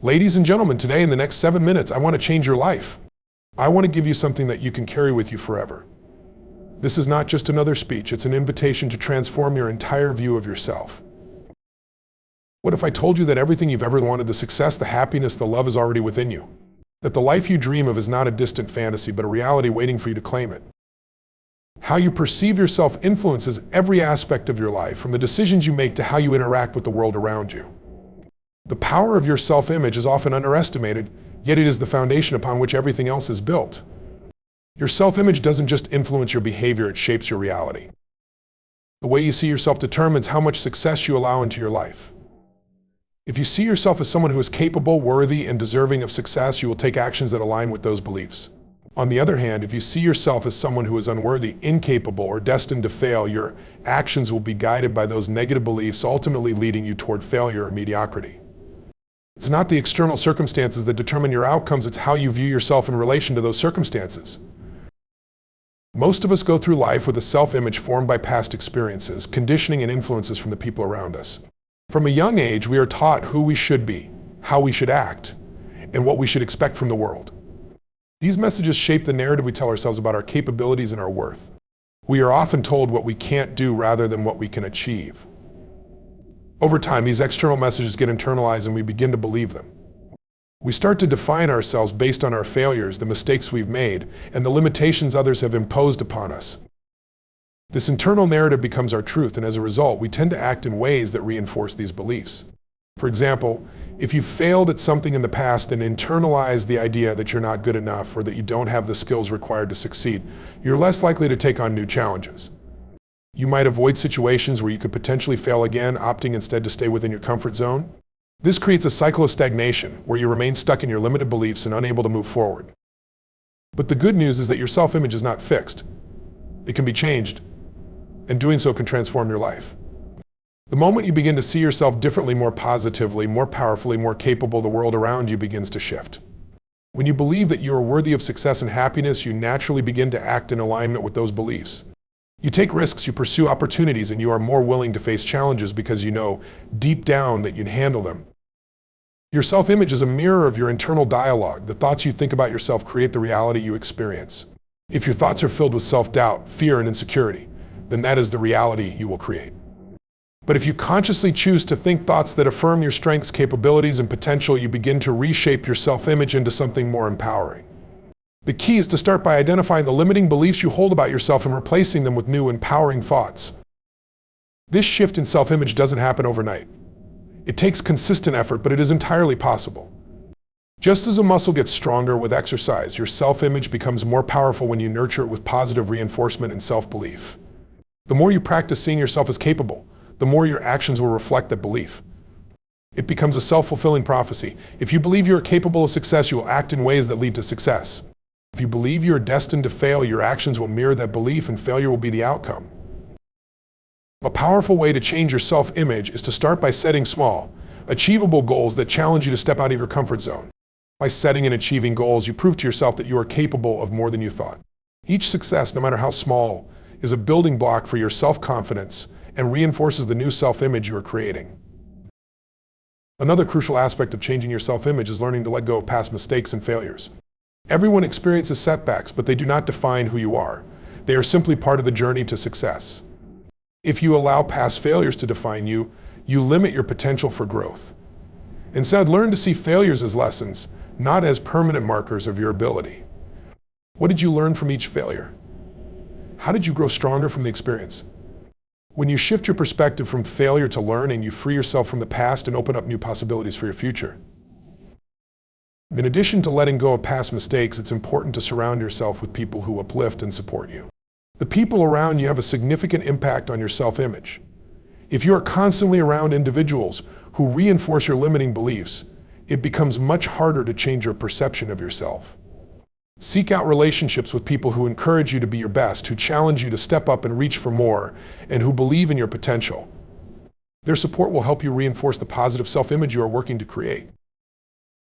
Ladies and gentlemen, today in the next 7 minutes, I want to change your life. I want to give you something that you can carry with you forever. This is not just another speech, it's an invitation to transform your entire view of yourself. What if I told you that everything you've ever wanted, the success, the happiness, the love is already within you? That the life you dream of is not a distant fantasy, but a reality waiting for you to claim it. How you perceive yourself influences every aspect of your life, from the decisions you make to how you interact with the world around you. The power of your self-image is often underestimated, yet it is the foundation upon which everything else is built. Your self-image doesn't just influence your behavior, it shapes your reality. The way you see yourself determines how much success you allow into your life. If you see yourself as someone who is capable, worthy, and deserving of success, you will take actions that align with those beliefs. On the other hand, if you see yourself as someone who is unworthy, incapable, or destined to fail, your actions will be guided by those negative beliefs, ultimately leading you toward failure or mediocrity. It's not the external circumstances that determine your outcomes, it's how you view yourself in relation to those circumstances. Most of us go through life with a self-image formed by past experiences, conditioning, and influences from the people around us. From a young age, we are taught who we should be, how we should act, and what we should expect from the world. These messages shape the narrative we tell ourselves about our capabilities and our worth. We are often told what we can't do rather than what we can achieve. Over time, these external messages get internalized and we begin to believe them. We start to define ourselves based on our failures, the mistakes we've made, and the limitations others have imposed upon us. This internal narrative becomes our truth, and as a result, we tend to act in ways that reinforce these beliefs. For example, if you failed at something in the past and internalized the idea that you're not good enough or that you don't have the skills required to succeed, you're less likely to take on new challenges. You might avoid situations where you could potentially fail again, opting instead to stay within your comfort zone. This creates a cycle of stagnation, where you remain stuck in your limited beliefs and unable to move forward. But the good news is that your self-image is not fixed. It can be changed, and doing so can transform your life. The moment you begin to see yourself differently, more positively, more powerfully, more capable, the world around you begins to shift. When you believe that you are worthy of success and happiness, you naturally begin to act in alignment with those beliefs. You take risks, you pursue opportunities, and you are more willing to face challenges because you know deep down that you can handle them. Your self-image is a mirror of your internal dialogue. The thoughts you think about yourself create the reality you experience. If your thoughts are filled with self-doubt, fear, and insecurity, then that is the reality you will create. But if you consciously choose to think thoughts that affirm your strengths, capabilities, and potential, you begin to reshape your self-image into something more empowering. The key is to start by identifying the limiting beliefs you hold about yourself and replacing them with new, empowering thoughts. This shift in self-image doesn't happen overnight. It takes consistent effort, but it is entirely possible. Just as a muscle gets stronger with exercise, your self-image becomes more powerful when you nurture it with positive reinforcement and self-belief. The more you practice seeing yourself as capable, the more your actions will reflect that belief. It becomes a self-fulfilling prophecy. If you believe you are capable of success, you will act in ways that lead to success. If you believe you are destined to fail, your actions will mirror that belief, and failure will be the outcome. A powerful way to change your self-image is to start by setting small, achievable goals that challenge you to step out of your comfort zone. By setting and achieving goals, you prove to yourself that you are capable of more than you thought. Each success, no matter how small, is a building block for your self-confidence and reinforces the new self-image you are creating. Another crucial aspect of changing your self-image is learning to let go of past mistakes and failures. Everyone experiences setbacks, but they do not define who you are. They are simply part of the journey to success. If you allow past failures to define you, you limit your potential for growth. Instead, learn to see failures as lessons, not as permanent markers of your ability. What did you learn from each failure? How did you grow stronger from the experience? When you shift your perspective from failure to learning, you free yourself from the past and open up new possibilities for your future. In addition to letting go of past mistakes, it's important to surround yourself with people who uplift and support you. The people around you have a significant impact on your self-image. If you are constantly around individuals who reinforce your limiting beliefs, it becomes much harder to change your perception of yourself. Seek out relationships with people who encourage you to be your best, who challenge you to step up and reach for more, and who believe in your potential. Their support will help you reinforce the positive self-image you are working to create.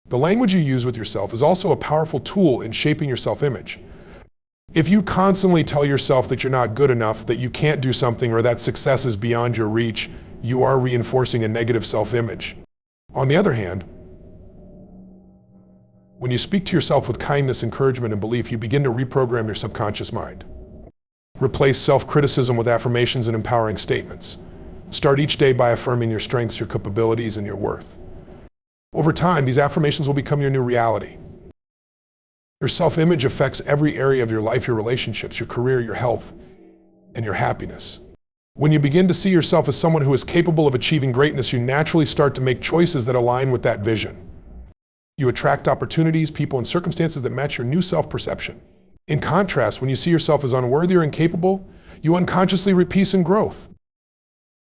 The language you use with yourself is also a powerful tool in shaping your self-image. If you constantly tell yourself that you're not good enough, that you can't do something, or that success is beyond your reach, you are reinforcing a negative self-image. On the other hand, When you speak to yourself with kindness, encouragement, and belief, you begin to reprogram your subconscious mind. Replace self-criticism with affirmations and empowering statements. Start each day by affirming your strengths, your capabilities, and your worth. Over time, these affirmations will become your new reality. Your self-image affects every area of your life, your relationships, your career, your health, and your happiness. When you begin to see yourself as someone who is capable of achieving greatness, you naturally start to make choices that align with that vision. You attract opportunities, people, and circumstances that match your new self-perception. In contrast, when you see yourself as unworthy or incapable, you unconsciously reap peace and growth.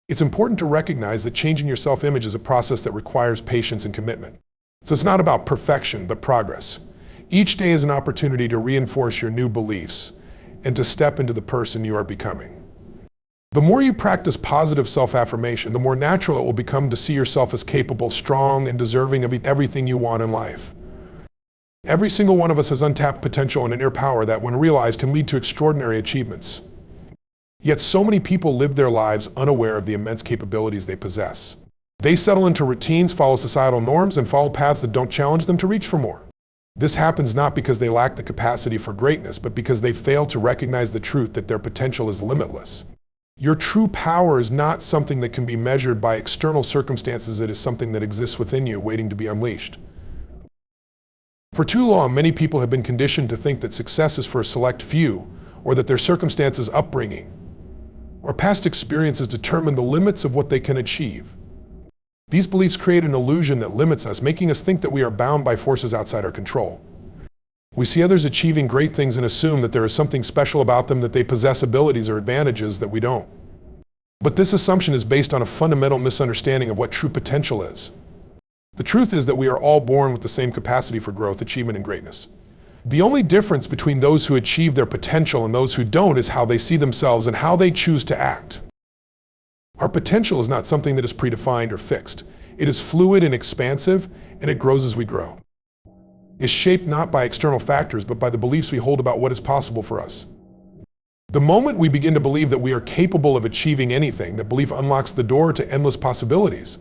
It's important to recognize that changing your self-image is a process that requires patience and commitment. So it's not about perfection, but progress. Each day is an opportunity to reinforce your new beliefs and to step into the person you are becoming. The more you practice positive self-affirmation, the more natural it will become to see yourself as capable, strong, and deserving of everything you want in life. Every single one of us has untapped potential and an inner power that, when realized, can lead to extraordinary achievements. Yet so many people live their lives unaware of the immense capabilities they possess. They settle into routines, follow societal norms, and follow paths that don't challenge them to reach for more. This happens not because they lack the capacity for greatness, but because they fail to recognize the truth that their potential is limitless. Your true power is not something that can be measured by external circumstances. It is something that exists within you, waiting to be unleashed. For too long, many people have been conditioned to think that success is for a select few, or that their circumstances, upbringing, or past experiences determine the limits of what they can achieve. These beliefs create an illusion that limits us, making us think that we are bound by forces outside our control. We see others achieving great things and assume that there is something special about them, that they possess abilities or advantages that we don't. But this assumption is based on a fundamental misunderstanding of what true potential is. The truth is that we are all born with the same capacity for growth, achievement, and greatness. The only difference between those who achieve their potential and those who don't is how they see themselves and how they choose to act. Our potential is not something that is predefined or fixed. It is fluid and expansive, and it grows as we grow. It's shaped not by external factors, but by the beliefs we hold about what is possible for us. The moment we begin to believe that we are capable of achieving anything, that belief unlocks the door to endless possibilities.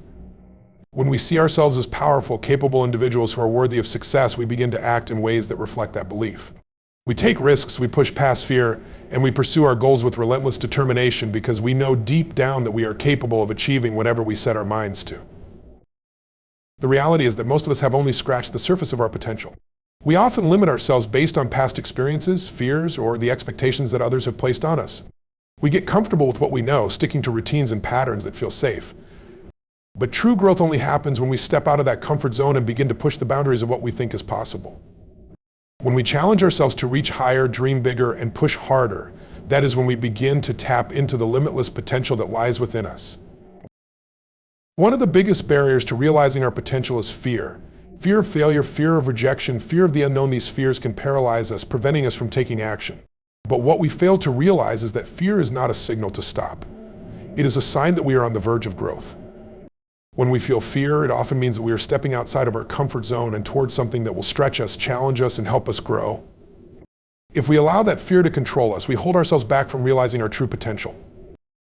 When we see ourselves as powerful, capable individuals who are worthy of success, we begin to act in ways that reflect that belief. We take risks, we push past fear, and we pursue our goals with relentless determination because we know deep down that we are capable of achieving whatever we set our minds to. The reality is that most of us have only scratched the surface of our potential. We often limit ourselves based on past experiences, fears, or the expectations that others have placed on us. We get comfortable with what we know, sticking to routines and patterns that feel safe. But true growth only happens when we step out of that comfort zone and begin to push the boundaries of what we think is possible. When we challenge ourselves to reach higher, dream bigger, and push harder, that is when we begin to tap into the limitless potential that lies within us. One of the biggest barriers to realizing our potential is fear. Fear of failure, fear of rejection, fear of the unknown. These fears can paralyze us, preventing us from taking action. But what we fail to realize is that fear is not a signal to stop. It is a sign that we are on the verge of growth. When we feel fear, it often means that we are stepping outside of our comfort zone and towards something that will stretch us, challenge us, and help us grow. If we allow that fear to control us, we hold ourselves back from realizing our true potential.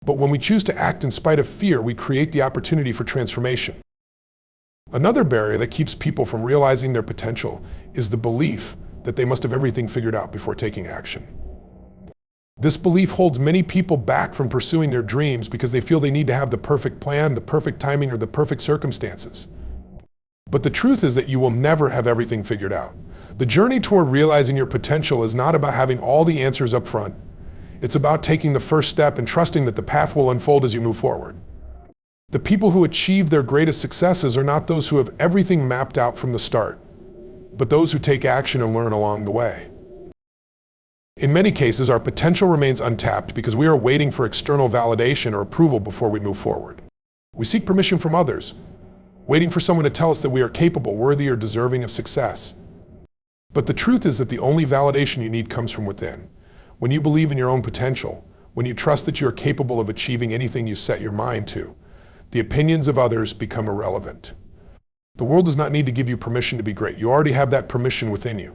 But when we choose to act in spite of fear, we create the opportunity for transformation. Another barrier that keeps people from realizing their potential is the belief that they must have everything figured out before taking action. This belief holds many people back from pursuing their dreams because they feel they need to have the perfect plan, the perfect timing, or the perfect circumstances. But the truth is that you will never have everything figured out. The journey toward realizing your potential is not about having all the answers up front. It's about taking the first step and trusting that the path will unfold as you move forward. The people who achieve their greatest successes are not those who have everything mapped out from the start, but those who take action and learn along the way. In many cases, our potential remains untapped because we are waiting for external validation or approval before we move forward. We seek permission from others, waiting for someone to tell us that we are capable, worthy, or deserving of success. But the truth is that the only validation you need comes from within. When you believe in your own potential, when you trust that you are capable of achieving anything you set your mind to, the opinions of others become irrelevant. The world does not need to give you permission to be great. You already have that permission within you.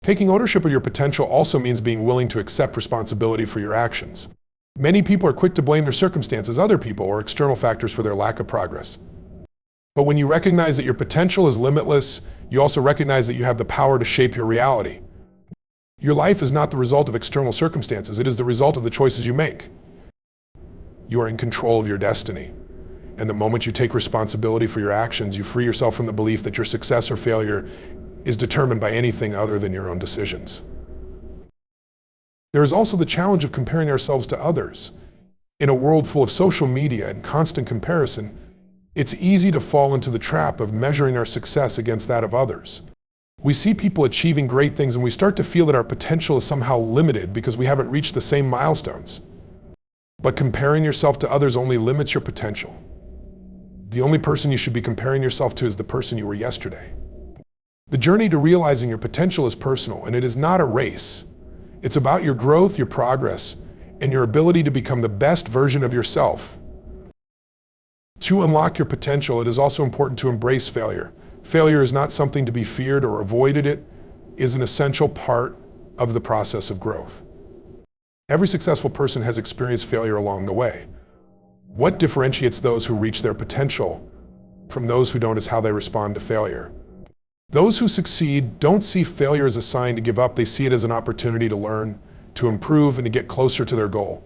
Taking ownership of your potential also means being willing to accept responsibility for your actions. Many people are quick to blame their circumstances, other people, or external factors for their lack of progress. But when you recognize that your potential is limitless, You also recognize that you have the power to shape your reality. Your life is not the result of external circumstances. It is the result of the choices you make. You are in control of your destiny. And the moment you take responsibility for your actions, you free yourself from the belief that your success or failure is determined by anything other than your own decisions. There is also the challenge of comparing ourselves to others. In a world full of social media and constant comparison, it's easy to fall into the trap of measuring our success against that of others. We see people achieving great things and we start to feel that our potential is somehow limited because we haven't reached the same milestones. But comparing yourself to others only limits your potential. The only person you should be comparing yourself to is the person you were yesterday. The journey to realizing your potential is personal, and it is not a race. It's about your growth, your progress, and your ability to become the best version of yourself. To unlock your potential, it is also important to embrace failure. Failure is not something to be feared or avoided. It is an essential part of the process of growth. Every successful person has experienced failure along the way. What differentiates those who reach their potential from those who don't is how they respond to failure. Those who succeed don't see failure as a sign to give up. They see it as an opportunity to learn, to improve, and to get closer to their goal.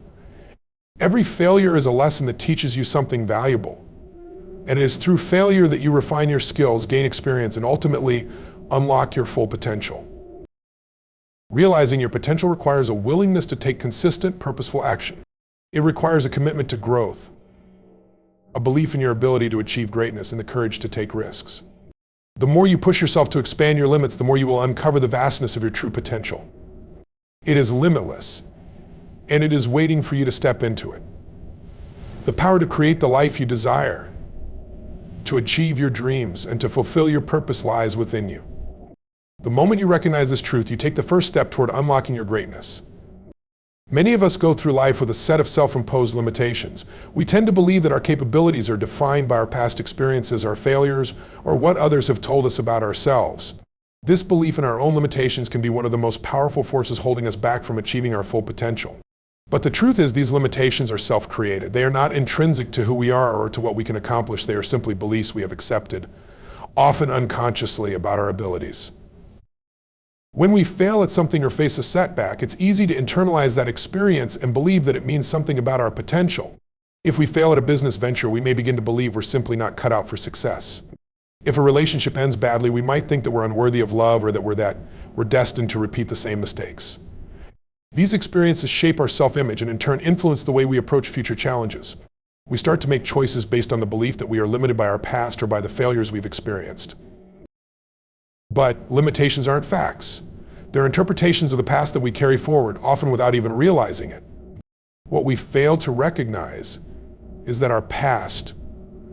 Every failure is a lesson that teaches you something valuable. And it is through failure that you refine your skills, gain experience, and ultimately unlock your full potential. Realizing your potential requires a willingness to take consistent, purposeful action. It requires a commitment to growth, a belief in your ability to achieve greatness, and the courage to take risks. The more you push yourself to expand your limits, the more you will uncover the vastness of your true potential. It is limitless, and it is waiting for you to step into it. The power to create the life you desire, to achieve your dreams, and to fulfill your purpose lies within you. The moment you recognize this truth, you take the first step toward unlocking your greatness. Many of us go through life with a set of self-imposed limitations. We tend to believe that our capabilities are defined by our past experiences, our failures, or what others have told us about ourselves. This belief in our own limitations can be one of the most powerful forces holding us back from achieving our full potential. But the truth is, these limitations are self-created. They are not intrinsic to who we are or to what we can accomplish. They are simply beliefs we have accepted, often unconsciously, about our abilities. When we fail at something or face a setback, it's easy to internalize that experience and believe that it means something about our potential. If we fail at a business venture, we may begin to believe we're simply not cut out for success. If a relationship ends badly, we might think that we're unworthy of love or that we're destined to repeat the same mistakes. These experiences shape our self-image and in turn influence the way we approach future challenges. We start to make choices based on the belief that we are limited by our past or by the failures we've experienced. But limitations aren't facts. They're interpretations of the past that we carry forward, often without even realizing it. What we fail to recognize is that our past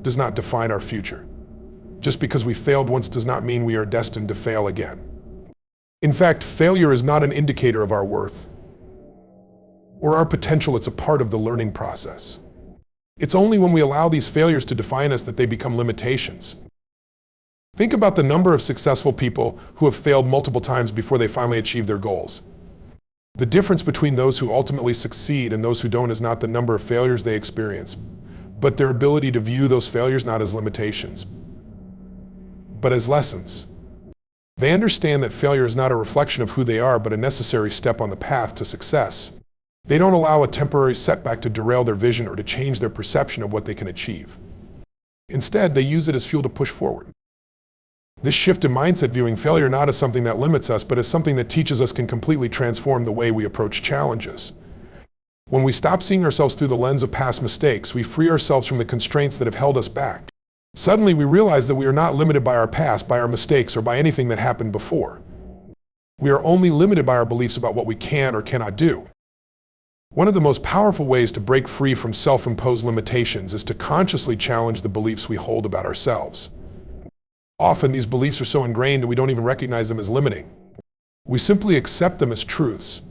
does not define our future. Just because we failed once does not mean we are destined to fail again. In fact, failure is not an indicator of our worth or our potential. It's a part of the learning process. It's only when we allow these failures to define us that they become limitations. Think about the number of successful people who have failed multiple times before they finally achieve their goals. The difference between those who ultimately succeed and those who don't is not the number of failures they experience, but their ability to view those failures not as limitations, but as lessons. They understand that failure is not a reflection of who they are, but a necessary step on the path to success. They don't allow a temporary setback to derail their vision or to change their perception of what they can achieve. Instead, they use it as fuel to push forward. This shift in mindset, viewing failure not as something that limits us, but as something that teaches us, can completely transform the way we approach challenges. When we stop seeing ourselves through the lens of past mistakes, we free ourselves from the constraints that have held us back. Suddenly, we realize that we are not limited by our past, by our mistakes, or by anything that happened before. We are only limited by our beliefs about what we can or cannot do. One of the most powerful ways to break free from self-imposed limitations is to consciously challenge the beliefs we hold about ourselves. Often these beliefs are so ingrained that we don't even recognize them as limiting. We simply accept them as truths.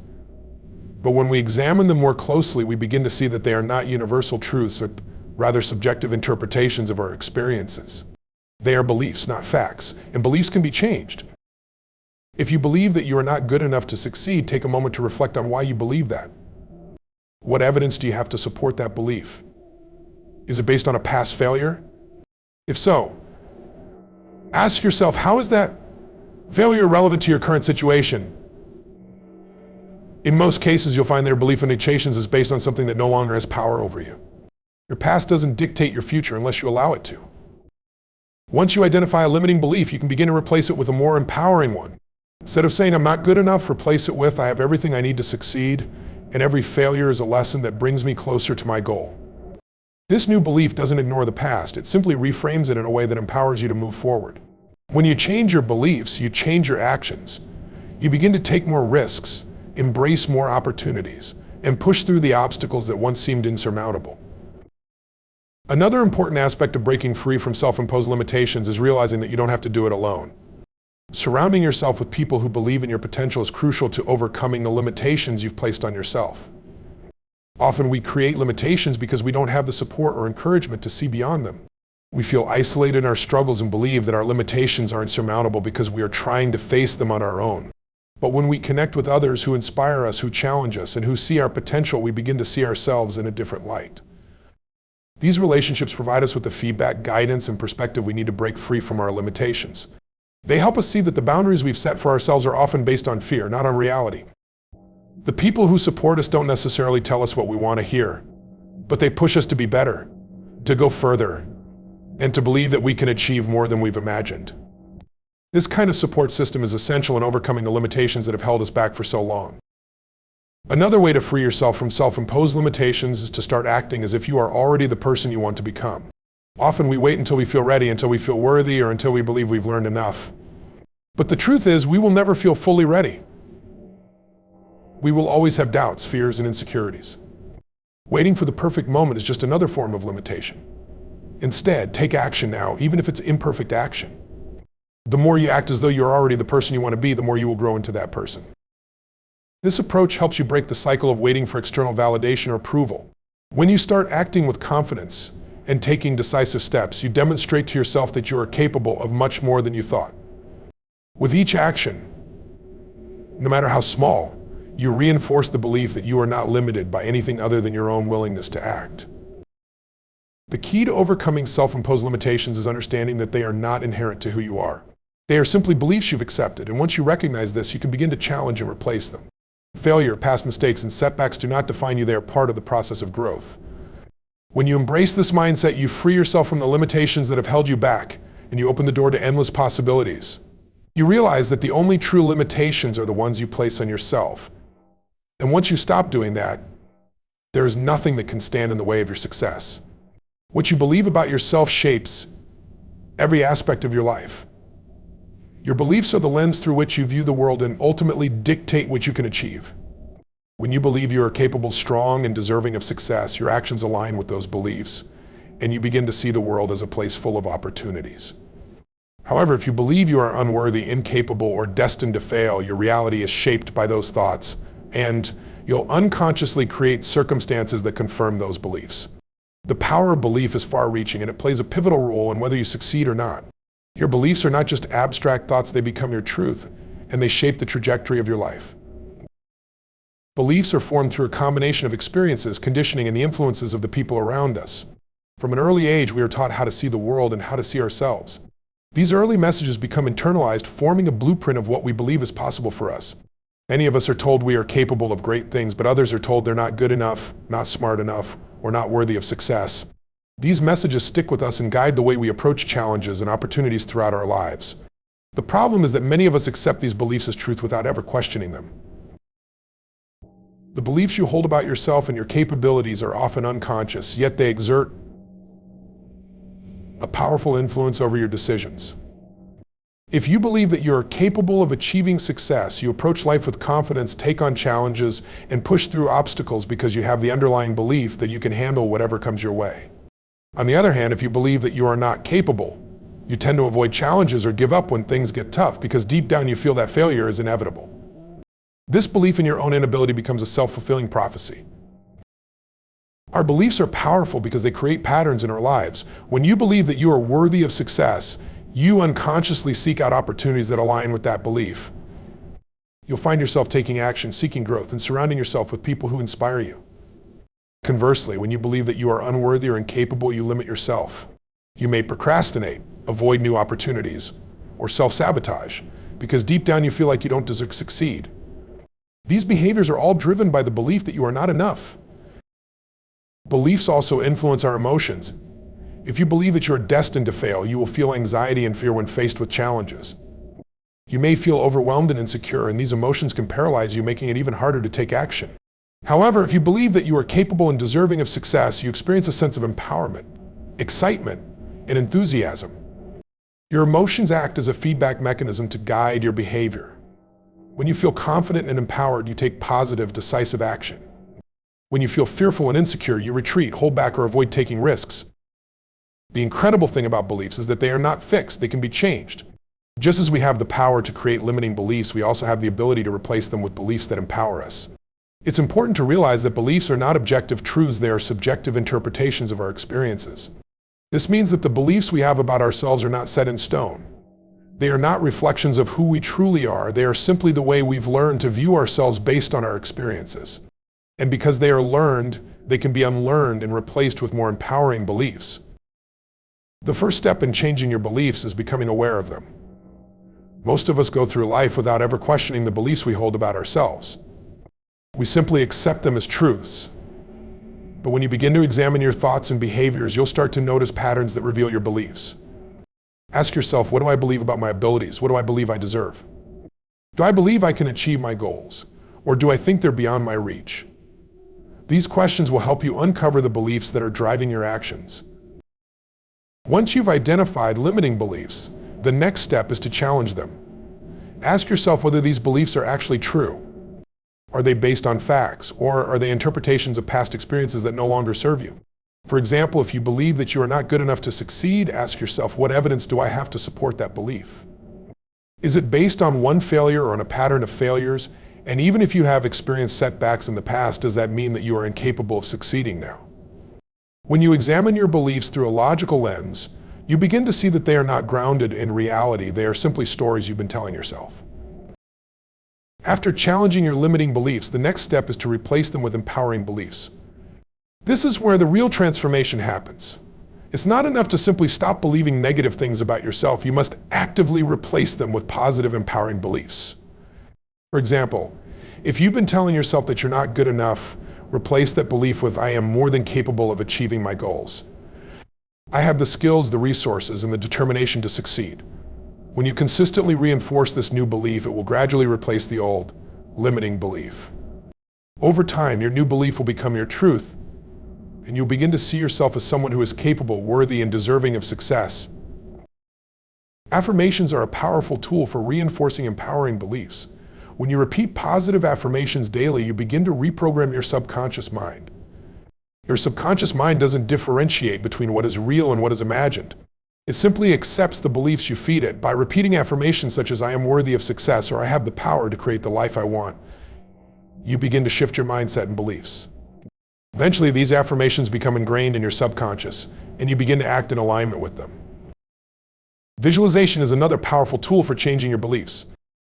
But when we examine them more closely, we begin to see that they are not universal truths, but rather subjective interpretations of our experiences. They are beliefs, not facts, and beliefs can be changed. If you believe that you are not good enough to succeed, take a moment to reflect on why you believe that. What evidence do you have to support that belief? Is it based on a past failure? If so, ask yourself, how is that Failure relevant to your current situation. In most cases, you'll find that your belief in limitations is based on something that no longer has power over you. Your past doesn't dictate your future unless you allow it to. Once you identify a limiting belief, you can begin to replace it with a more empowering one. Instead of saying, I'm not good enough, replace it with, I have everything I need to succeed, and every failure is a lesson that brings me closer to my goal. This new belief doesn't ignore the past, it simply reframes it in a way that empowers you to move forward. When you change your beliefs, you change your actions. You begin to take more risks, embrace more opportunities, and push through the obstacles that once seemed insurmountable. Another important aspect of breaking free from self-imposed limitations is realizing that you don't have to do it alone. Surrounding yourself with people who believe in your potential is crucial to overcoming the limitations you've placed on yourself. Often we create limitations because we don't have the support or encouragement to see beyond them. We feel isolated in our struggles and believe that our limitations are insurmountable because we are trying to face them on our own. But when we connect with others who inspire us, who challenge us, and who see our potential, we begin to see ourselves in a different light. These relationships provide us with the feedback, guidance, and perspective we need to break free from our limitations. They help us see that the boundaries we've set for ourselves are often based on fear, not on reality. The people who support us don't necessarily tell us what we want to hear, but they push us to be better, to go further, and to believe that we can achieve more than we've imagined. This kind of support system is essential in overcoming the limitations that have held us back for so long. Another way to free yourself from self-imposed limitations is to start acting as if you are already the person you want to become. Often we wait until we feel ready, until we feel worthy, or until we believe we've learned enough. But the truth is, we will never feel fully ready. We will always have doubts, fears, and insecurities. Waiting for the perfect moment is just another form of limitation. Instead, take action now, even if it's imperfect action. The more you act as though you're already the person you want to be, the more you will grow into that person. This approach helps you break the cycle of waiting for external validation or approval. When you start acting with confidence and taking decisive steps, you demonstrate to yourself that you are capable of much more than you thought. With each action, no matter how small, you reinforce the belief that you are not limited by anything other than your own willingness to act. The key to overcoming self-imposed limitations is understanding that they are not inherent to who you are. They are simply beliefs you've accepted, and once you recognize this, you can begin to challenge and replace them. Failure, past mistakes, and setbacks do not define you. They are part of the process of growth. When you embrace this mindset, you free yourself from the limitations that have held you back, and you open the door to endless possibilities. You realize that the only true limitations are the ones you place on yourself. And once you stop doing that, there is nothing that can stand in the way of your success. What you believe about yourself shapes every aspect of your life. Your beliefs are the lens through which you view the world and ultimately dictate what you can achieve. When you believe you are capable, strong, and deserving of success, your actions align with those beliefs, and you begin to see the world as a place full of opportunities. However, if you believe you are unworthy, incapable, or destined to fail, your reality is shaped by those thoughts, and you'll unconsciously create circumstances that confirm those beliefs. The power of belief is far-reaching, and it plays a pivotal role in whether you succeed or not. Your beliefs are not just abstract thoughts, they become your truth, and they shape the trajectory of your life. Beliefs are formed through a combination of experiences, conditioning, and the influences of the people around us. From an early age, we are taught how to see the world and how to see ourselves. These early messages become internalized, forming a blueprint of what we believe is possible for us. Many of us are told we are capable of great things, but others are told they're not good enough, not smart enough, or not worthy of success. These messages stick with us and guide the way we approach challenges and opportunities throughout our lives. The problem is that many of us accept these beliefs as truth without ever questioning them. The beliefs you hold about yourself and your capabilities are often unconscious, yet they exert a powerful influence over your decisions. If you believe that you are capable of achieving success, you approach life with confidence, take on challenges, and push through obstacles because you have the underlying belief that you can handle whatever comes your way. On the other hand, if you believe that you are not capable, you tend to avoid challenges or give up when things get tough because deep down you feel that failure is inevitable. This belief in your own inability becomes a self-fulfilling prophecy. Our beliefs are powerful because they create patterns in our lives. When you believe that you are worthy of success, you unconsciously seek out opportunities that align with that belief. You'll find yourself taking action, seeking growth, and surrounding yourself with people who inspire you. Conversely, when you believe that you are unworthy or incapable, you limit yourself. You may procrastinate, avoid new opportunities, or self-sabotage. because deep down you feel like you don't deserve to succeed. These behaviors are all driven by the belief that you are not enough. Beliefs also influence our emotions. If you believe that you are destined to fail, you will feel anxiety and fear when faced with challenges. You may feel overwhelmed and insecure, and these emotions can paralyze you, making it even harder to take action. However, if you believe that you are capable and deserving of success, you experience a sense of empowerment, excitement, and enthusiasm. Your emotions act as a feedback mechanism to guide your behavior. When you feel confident and empowered, you take positive, decisive action. When you feel fearful and insecure, you retreat, hold back, or avoid taking risks. The incredible thing about beliefs is that they are not fixed, they can be changed. Just as we have the power to create limiting beliefs, we also have the ability to replace them with beliefs that empower us. It's important to realize that beliefs are not objective truths, they are subjective interpretations of our experiences. This means that the beliefs we have about ourselves are not set in stone. They are not reflections of who we truly are, they are simply the way we've learned to view ourselves based on our experiences. And because they are learned, they can be unlearned and replaced with more empowering beliefs. The first step in changing your beliefs is becoming aware of them. Most of us go through life without ever questioning the beliefs we hold about ourselves. We simply accept them as truths. But when you begin to examine your thoughts and behaviors, you'll start to notice patterns that reveal your beliefs. Ask yourself, what do I believe about my abilities? What do I believe I deserve? Do I believe I can achieve my goals? Or do I think they're beyond my reach? These questions will help you uncover the beliefs that are driving your actions. Once you've identified limiting beliefs, the next step is to challenge them. Ask yourself whether these beliefs are actually true. Are they based on facts, or are they interpretations of past experiences that no longer serve you? For example, if you believe that you are not good enough to succeed, ask yourself, what evidence do I have to support that belief? Is it based on one failure or on a pattern of failures? And even if you have experienced setbacks in the past, does that mean that you are incapable of succeeding now? When you examine your beliefs through a logical lens, you begin to see that they are not grounded in reality, they are simply stories you've been telling yourself. After challenging your limiting beliefs, the next step is to replace them with empowering beliefs. This is where the real transformation happens. It's not enough to simply stop believing negative things about yourself. You must actively replace them with positive, empowering beliefs. For example, if you've been telling yourself that you're not good enough, replace that belief with, I am more than capable of achieving my goals. I have the skills, the resources, and the determination to succeed. When you consistently reinforce this new belief, it will gradually replace the old, limiting belief. Over time, your new belief will become your truth, and you'll begin to see yourself as someone who is capable, worthy, and deserving of success. Affirmations are a powerful tool for reinforcing empowering beliefs. When you repeat positive affirmations daily, you begin to reprogram your subconscious mind. Your subconscious mind doesn't differentiate between what is real and what is imagined. It simply accepts the beliefs you feed it. By repeating affirmations such as I am worthy of success or I have the power to create the life I want, you begin to shift your mindset and beliefs. Eventually, these affirmations become ingrained in your subconscious, and you begin to act in alignment with them. Visualization is another powerful tool for changing your beliefs.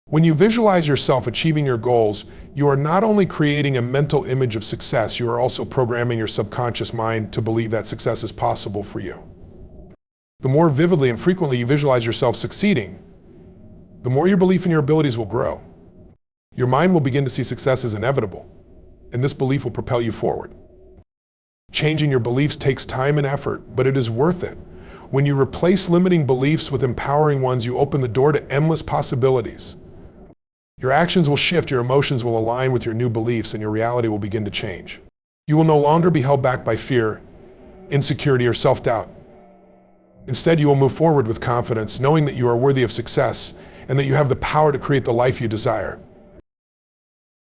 When you visualize yourself achieving your goals, you are not only creating a mental image of success, you are also programming your subconscious mind to believe that success is possible for you. The more vividly and frequently you visualize yourself succeeding, the more your belief in your abilities will grow. Your mind will begin to see success as inevitable, and this belief will propel you forward. Changing your beliefs takes time and effort, but it is worth it. When you replace limiting beliefs with empowering ones, you open the door to endless possibilities. Your actions will shift, your emotions will align with your new beliefs, and your reality will begin to change. You will no longer be held back by fear, insecurity, or self-doubt. Instead, you will move forward with confidence, knowing that you are worthy of success and that you have the power to create the life you desire.